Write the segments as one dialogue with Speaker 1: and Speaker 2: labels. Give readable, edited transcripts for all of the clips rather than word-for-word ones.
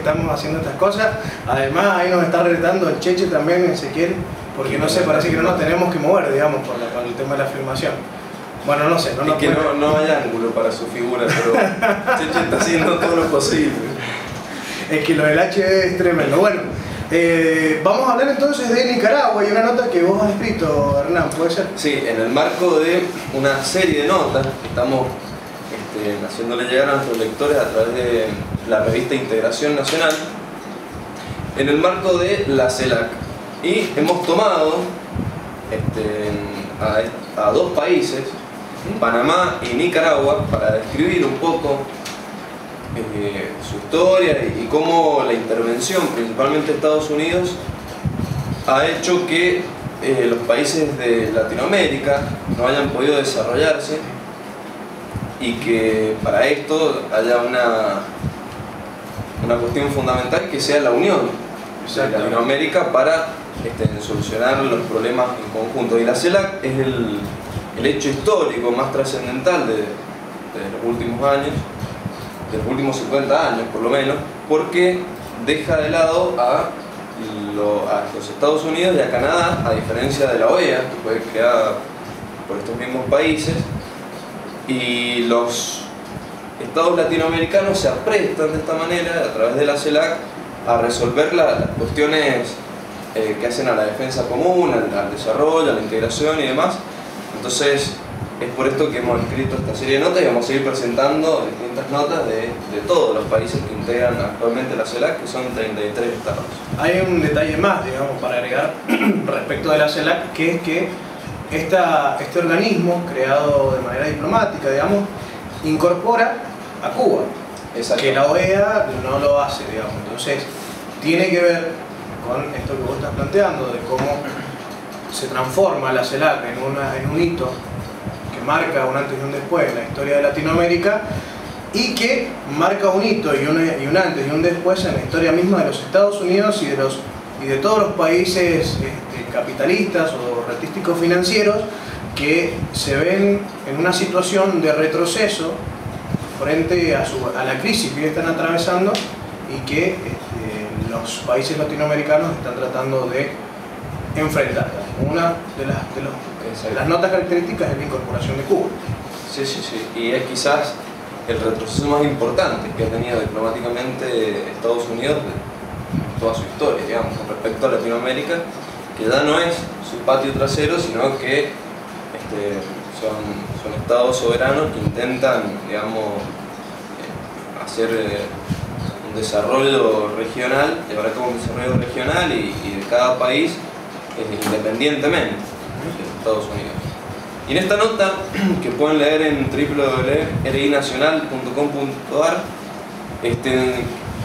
Speaker 1: estamos haciendo estas cosas. Además, ahí nos está retando el Cheche también, Ezequiel, porque no sé, parece que no nos tenemos que mover, digamos, por el tema de la filmación. Bueno, no sé,
Speaker 2: no. Es que no hay ángulo para su figura, pero Cheche está haciendo todo lo posible.
Speaker 1: Es que lo del HD es tremendo. Bueno, vamos a hablar entonces de Nicaragua. Hay una nota que vos has escrito, Hernán, ¿puede ser?
Speaker 2: Sí, en el marco de una serie de notas que estamos haciéndole llegar a nuestros lectores a través de la revista Integración Nacional, en el marco de la CELAC. Y hemos tomado a dos países, Panamá y Nicaragua, para describir un poco su historia y cómo la intervención, principalmente de Estados Unidos, ha hecho que los países de Latinoamérica no hayan podido desarrollarse y que para esto haya una cuestión fundamental que sea la unión de Latinoamérica para solucionar los problemas en conjunto. Y la CELAC es el hecho histórico más trascendental de los últimos años, de los últimos 50 años por lo menos, porque deja de lado a los Estados Unidos y a Canadá, a diferencia de la OEA, que fue creada por estos mismos países, y los estados latinoamericanos se aprestan de esta manera, a través de la CELAC, a resolver las cuestiones que hacen a la defensa común, al desarrollo, a la integración y demás. Entonces, es por esto que hemos escrito esta serie de notas y vamos a ir presentando distintas notas de todos los países que integran actualmente la CELAC, que son 33 estados.
Speaker 1: Hay un detalle más, digamos, para agregar respecto de la CELAC, que es que este organismo, creado de manera diplomática, digamos, incorpora a Cuba, que la OEA no lo hace, digamos. Entonces, tiene que ver con esto que vos estás planteando, de cómo se transforma la CELAC en un hito que marca un antes y un después en la historia de Latinoamérica, y que marca un hito y un antes y un después en la historia misma de los Estados Unidos y de todos los países capitalistas o rentísticos financieros, que se ven en una situación de retroceso frente a la crisis que están atravesando, y que los países latinoamericanos están tratando de enfrentar. Una de las notas características es la incorporación de Cuba.
Speaker 2: Sí, sí, sí. Y es quizás el retroceso más importante que ha tenido diplomáticamente Estados Unidos en toda su historia, digamos, con respecto a Latinoamérica, que ya no es su patio trasero, sino que son estados soberanos que intentan, digamos, hacer un desarrollo regional, llevar a cabo un desarrollo regional y de cada país independientemente de Estados Unidos. Y en esta nota, que pueden leer en www.rinacional.com.ar,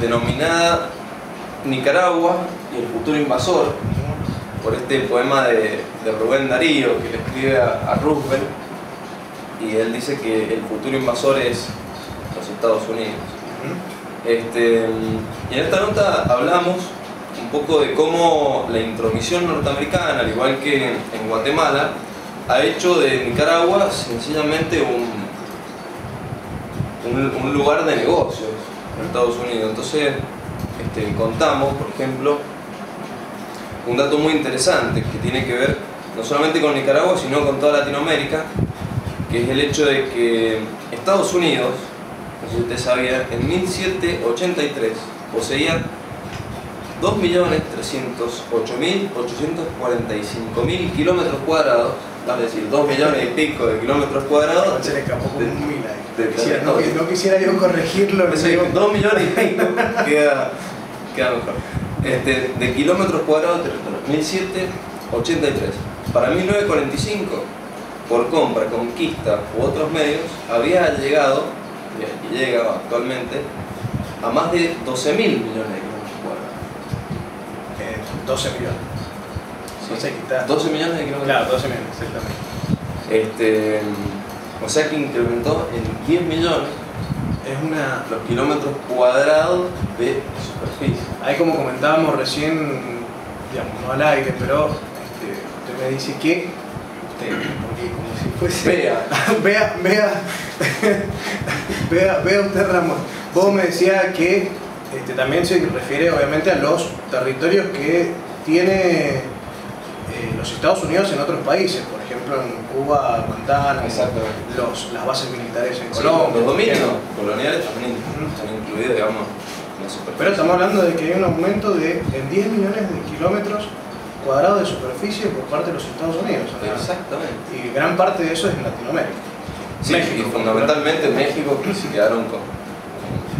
Speaker 2: denominada Nicaragua y el futuro invasor, por este poema de Rubén Darío, que le escribe a Roosevelt, y él dice que el futuro invasor es los Estados Unidos. Y en esta nota hablamos un poco de cómo la intromisión norteamericana, al igual que en Guatemala, ha hecho de Nicaragua sencillamente un lugar de negocios en Estados Unidos. Entonces contamos, por ejemplo, un dato muy interesante que tiene que ver no solamente con Nicaragua, sino con toda Latinoamérica, que es el hecho de que Estados Unidos, no sé si usted sabía, en 1783 poseía 2.308.845.000 kilómetros cuadrados, es decir, 2 millones y pico de kilómetros cuadrados.
Speaker 1: Se le escapó como un mil ahí. No quisiera yo corregirlo.
Speaker 2: 2 millones y pico, queda mejor. De kilómetros cuadrados de territorio, 1783. Para 1945, por compra, conquista u otros medios, había llegado, y llega actualmente, a más de 12.000 millones de kilómetros cuadrados.
Speaker 1: 12 millones.
Speaker 2: Sí. O sea, 12 millones de kilómetros.
Speaker 1: Claro, 12 millones, exactamente.
Speaker 2: O sea que incrementó en 10 millones los kilómetros cuadrados de superficie.
Speaker 1: Ahí, como comentábamos recién, digamos, no al aire, pero usted me dice que porque como si fuese... vea usted, Ramón. Vos me decías que también se refiere obviamente a los territorios que tiene los Estados Unidos en otros países, por ejemplo en Cuba, Guantánamo, las bases militares en Colombia.
Speaker 2: Los dominios coloniales también están incluidos, digamos, en la superficie.
Speaker 1: Pero estamos hablando de que hay un aumento en 10 millones de kilómetros cuadrados de superficie por parte de los Estados Unidos.
Speaker 2: Exactamente.
Speaker 1: Y gran parte de eso es en Latinoamérica.
Speaker 2: Sí, México, y fundamentalmente México, que se quedaron con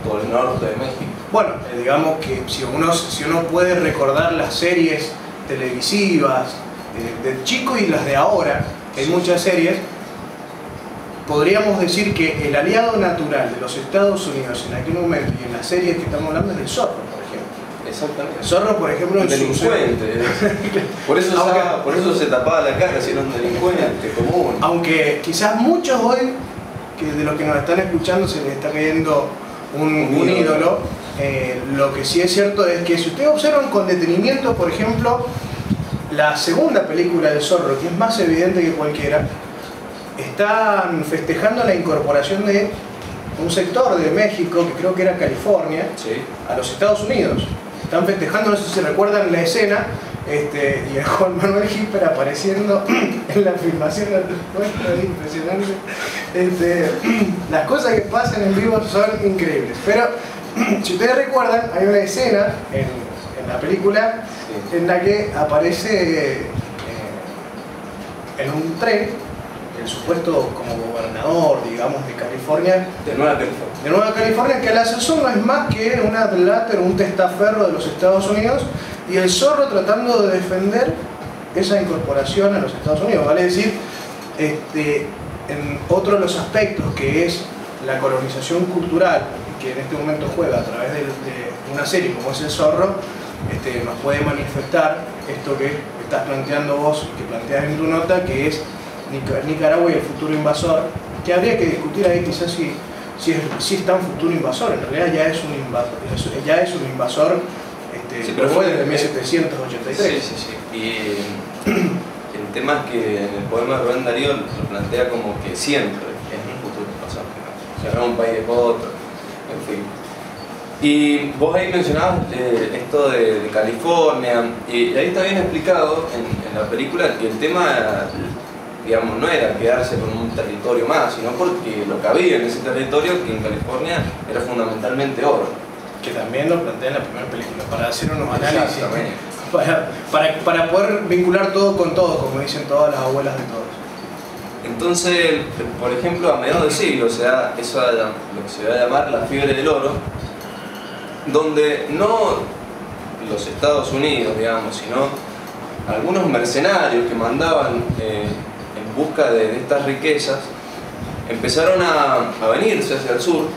Speaker 2: todo el norte de México.
Speaker 1: Bueno, digamos que si uno puede recordar las series televisivas del chico y las de ahora, que hay muchas series, podríamos decir que el aliado natural de los Estados Unidos en aquel momento y en las series que estamos hablando es el zorro, por ejemplo.
Speaker 2: Exactamente.
Speaker 1: El zorro, por ejemplo,
Speaker 2: un delincuente. Por eso se tapaba la cara, si era un delincuente común.
Speaker 1: Aunque quizás muchos hoy, que de los que nos están escuchando, se les está cayendo un ídolo. Lo que sí es cierto es que si ustedes observan con detenimiento, por ejemplo, la segunda película del zorro, que es más evidente que cualquiera, están festejando la incorporación de un sector de México, que creo que era California,
Speaker 2: sí,
Speaker 1: a los Estados Unidos. Están festejando, no sé si se recuerdan la escena, y a Juan Manuel Gipper apareciendo en la filmación del puesto, es impresionante. Las cosas que pasan en vivo son increíbles. Pero si ustedes recuerdan, hay una escena en la película en la que aparece en un tren el supuesto como gobernador, digamos, de California.
Speaker 2: De Nueva California.
Speaker 1: De Nueva California, que a la sazón no es más que un adláter, un testaferro de los Estados Unidos, y el zorro tratando de defender esa incorporación a los Estados Unidos. Vale decir, en otro de los aspectos que es la colonización cultural, que en este momento juega a través de una serie como es El Zorro, nos puede manifestar esto que estás planteando vos, que planteas en tu nota, que es Nicaragua y el futuro invasor, que habría que discutir ahí quizás si es tan futuro invasor. En realidad ya es un invasor,
Speaker 2: sí,
Speaker 1: pero fue desde 1783.
Speaker 2: Sí. Y el tema es que en el poema de Rubén Darío lo plantea como que siempre es un futuro invasor, que no un país es otro, en fin. Y vos ahí mencionabas esto de California, y ahí está bien explicado en la película que el tema, digamos, no era quedarse con un territorio más, sino porque lo que había en ese territorio, que en California era fundamentalmente oro.
Speaker 1: Que también lo plantea en la primera película, para hacer unos análisis, para poder vincular todo con todo, como dicen todas las abuelas de todos.
Speaker 2: Entonces, por ejemplo, a mediados del siglo se da eso, lo que se va a llamar la fiebre del oro, donde no los Estados Unidos, digamos, sino algunos mercenarios que mandaban en busca de estas riquezas, empezaron a venirse hacia el sur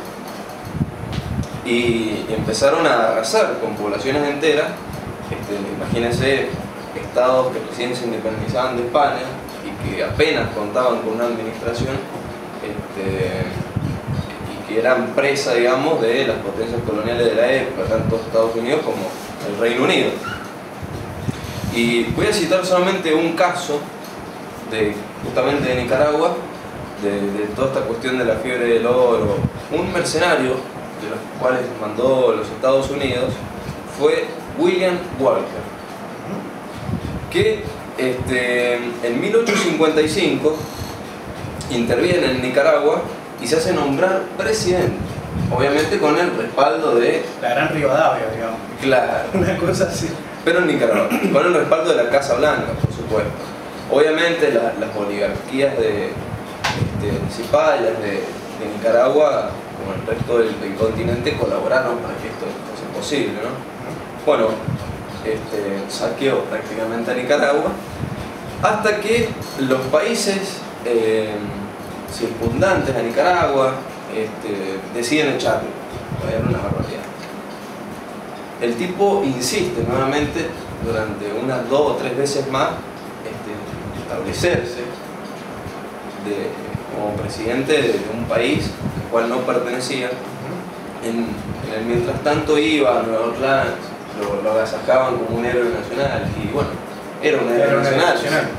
Speaker 2: y empezaron a arrasar con poblaciones enteras. Imagínense estados que recién se independizaban de España y que apenas contaban con una administración y que eran presa, digamos, de las potencias coloniales de la época, tanto Estados Unidos como el Reino Unido. Y voy a citar solamente un caso justamente de Nicaragua, de toda esta cuestión de la fiebre del oro. Un mercenario de los cuales mandó los Estados Unidos fue William Walker, que en 1855 interviene en Nicaragua y se hace nombrar presidente, obviamente con el respaldo de
Speaker 1: la Gran Rivadavia, digamos.
Speaker 2: Claro.
Speaker 1: Una cosa así.
Speaker 2: Pero en Nicaragua, con el respaldo de la Casa Blanca, por supuesto. Obviamente las oligarquías principales de Nicaragua, como el resto del continente, colaboraron para que esto fuese posible, ¿no? Bueno, saqueó prácticamente a Nicaragua, hasta que los países circundantes a Nicaragua deciden echarlo. Era una barbaridad. El tipo insiste nuevamente durante unas 2 o 3 veces más establecerse como presidente de un país al cual no pertenecía. En el mientras tanto iba a Nueva Orleans, lo agasajaban como un héroe nacional, y bueno, era un héroe nacional.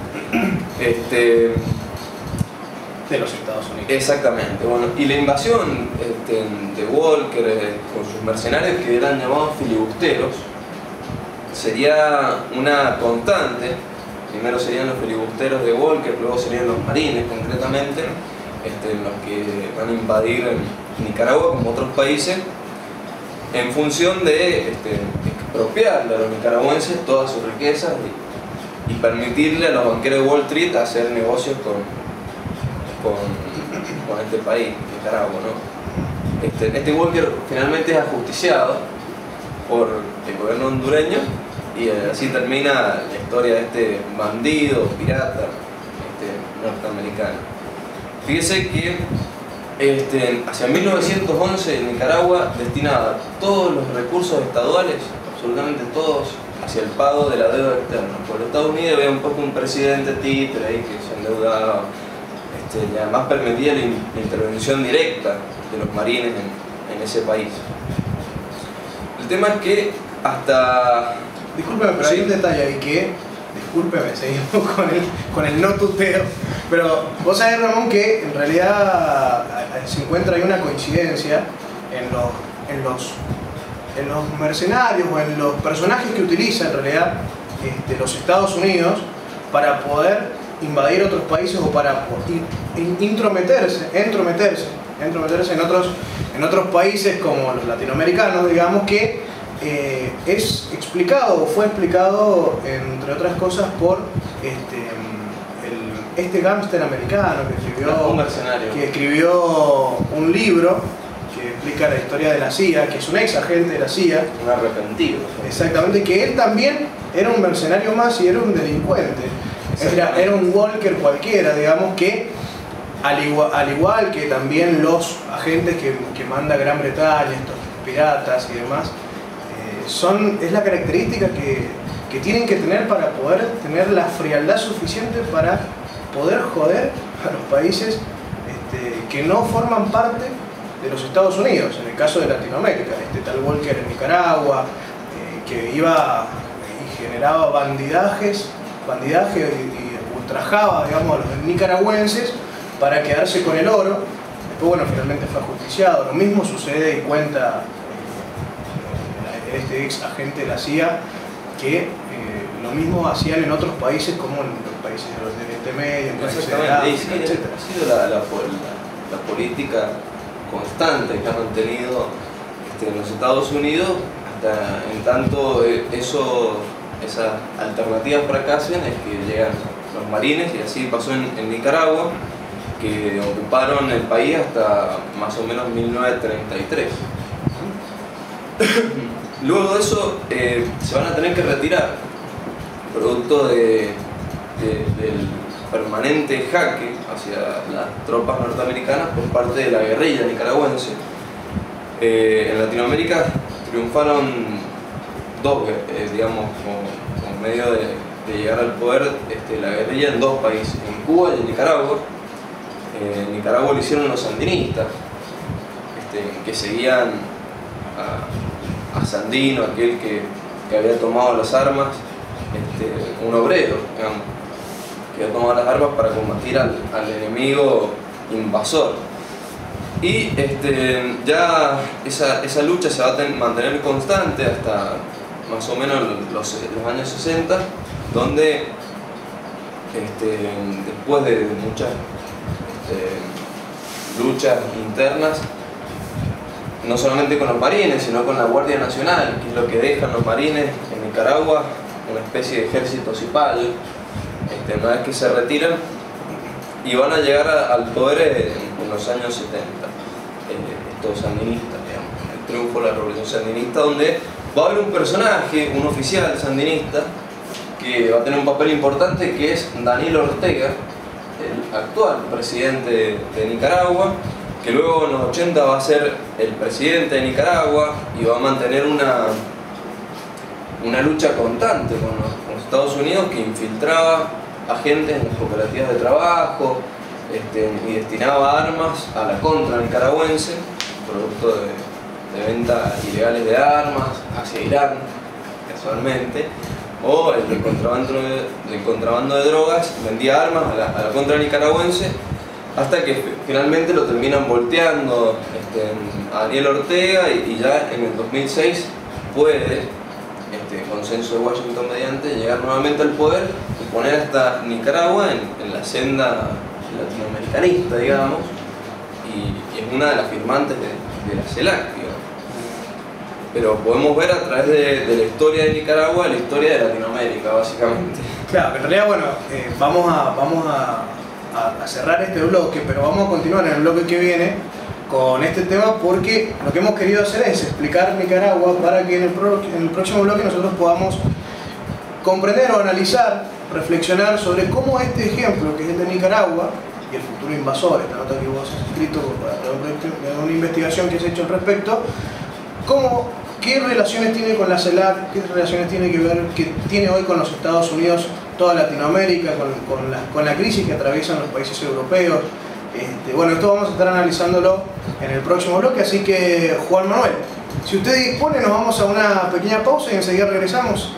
Speaker 1: de los Estados Unidos.
Speaker 2: Exactamente, bueno, y la invasión de Walker con sus mercenarios, que eran llamados filibusteros, sería una constante. Primero serían los filibusteros de Walker, luego serían los marines concretamente, los que van a invadir Nicaragua como otros países, en función de expropiarle a los nicaragüenses todas sus riquezas y permitirle a los banqueros de Wall Street hacer negocios con este país, Nicaragua, ¿no? Este Walker finalmente es ajusticiado por el gobierno hondureño y así termina la historia de este bandido, pirata, norteamericano. Fíjese que hacia 1911 Nicaragua destinaba todos los recursos estaduales, absolutamente todos, hacia el pago de la deuda externa. Por los Estados Unidos había un poco un presidente títere ahí que se endeudaba, y además permitía la intervención directa de los marines en ese país. El tema es que hasta...
Speaker 1: Discúlpeme, pero hay un detalle ahí que... Discúlpeme, seguimos con el no tuteo. Pero vos sabés, Ramón, que en realidad se encuentra ahí una coincidencia en los mercenarios o en los personajes que utiliza en realidad los Estados Unidos para poder invadir otros países o para entrometerse en otros países como los latinoamericanos, digamos, que es explicado o fue explicado, entre otras cosas, por este gángster americano que escribió un libro que explica la historia de la CIA, que es un ex agente de la CIA.
Speaker 2: Un arrepentido.
Speaker 1: Exactamente, que él también era un mercenario más y era un delincuente. Era un Walker cualquiera, digamos, que al igual que también los agentes que manda Gran Bretaña, estos piratas y demás, es la característica que tienen que tener para poder tener la frialdad suficiente para poder joder a los países que no forman parte de los Estados Unidos, en el caso de Latinoamérica. Tal Walker en Nicaragua, que iba y generaba bandidaje y ultrajaba, digamos, a los nicaragüenses para quedarse con el oro. Después, bueno, finalmente fue ajusticiado. Lo mismo sucede y cuenta este ex agente de la CIA, que lo mismo hacían en otros países, como en los países de los Oriente Medio, en países de África, etc.
Speaker 2: Ha sido la política constante que han mantenido en los Estados Unidos, hasta en tanto esas alternativas fracasen, es que llegan los marines, y así pasó en Nicaragua, que ocuparon el país hasta más o menos 1933. Luego de eso se van a tener que retirar, producto del permanente jaque hacia las tropas norteamericanas por parte de la guerrilla nicaragüense. En Latinoamérica triunfaron digamos, como medio de llegar al poder, la guerrilla en dos países, en Cuba y en Nicaragua. En Nicaragua lo hicieron los sandinistas, que seguían a Sandino, aquel que había tomado las armas, un obrero, digamos, que había tomado las armas para combatir al enemigo invasor. Y ya esa lucha se va a mantener constante hasta más o menos los años 60, donde después de muchas luchas internas, no solamente con los marines, sino con la Guardia Nacional, que es lo que dejan los marines en Nicaragua, una especie de ejército cipayo, una vez que se retiran, y van a llegar al poder en los años 70, estos sandinistas, digamos, el triunfo de la revolución sandinista, donde va a haber un personaje, un oficial sandinista, que va a tener un papel importante, que es Daniel Ortega, el actual presidente de Nicaragua, que luego en los 80 va a ser el presidente de Nicaragua y va a mantener una lucha constante con los Estados Unidos, que infiltraba agentes en las cooperativas de trabajo y destinaba armas a la contra nicaragüense, producto de ventas ilegales de armas hacia Irán, casualmente, o el contrabando de drogas. Vendía armas a la contra nicaragüense hasta que finalmente lo terminan volteando a Daniel Ortega y ya en el 2006 puede, consenso de Washington mediante, llegar nuevamente al poder y poner hasta Nicaragua en la senda latinoamericanista, digamos, y es una de las firmantes de la CELAC, digamos. Pero podemos ver a través de la historia de Nicaragua la historia de Latinoamérica, básicamente.
Speaker 1: Claro, en realidad, bueno, vamos a cerrar este bloque, pero vamos a continuar en el bloque que viene con este tema, porque lo que hemos querido hacer es explicar Nicaragua para que en el próximo bloque nosotros podamos comprender o analizar, reflexionar sobre cómo este ejemplo, que es el de Nicaragua, y el futuro invasor, esta nota que vos has escrito de una investigación que has hecho al respecto, ¿qué relaciones tiene con la CELAC? ¿Qué relaciones tiene que ver, que tiene hoy con los Estados Unidos, toda Latinoamérica, con la crisis que atraviesan los países europeos? Bueno, esto vamos a estar analizándolo en el próximo bloque, así que Juan Manuel, si usted dispone, nos vamos a una pequeña pausa y enseguida regresamos.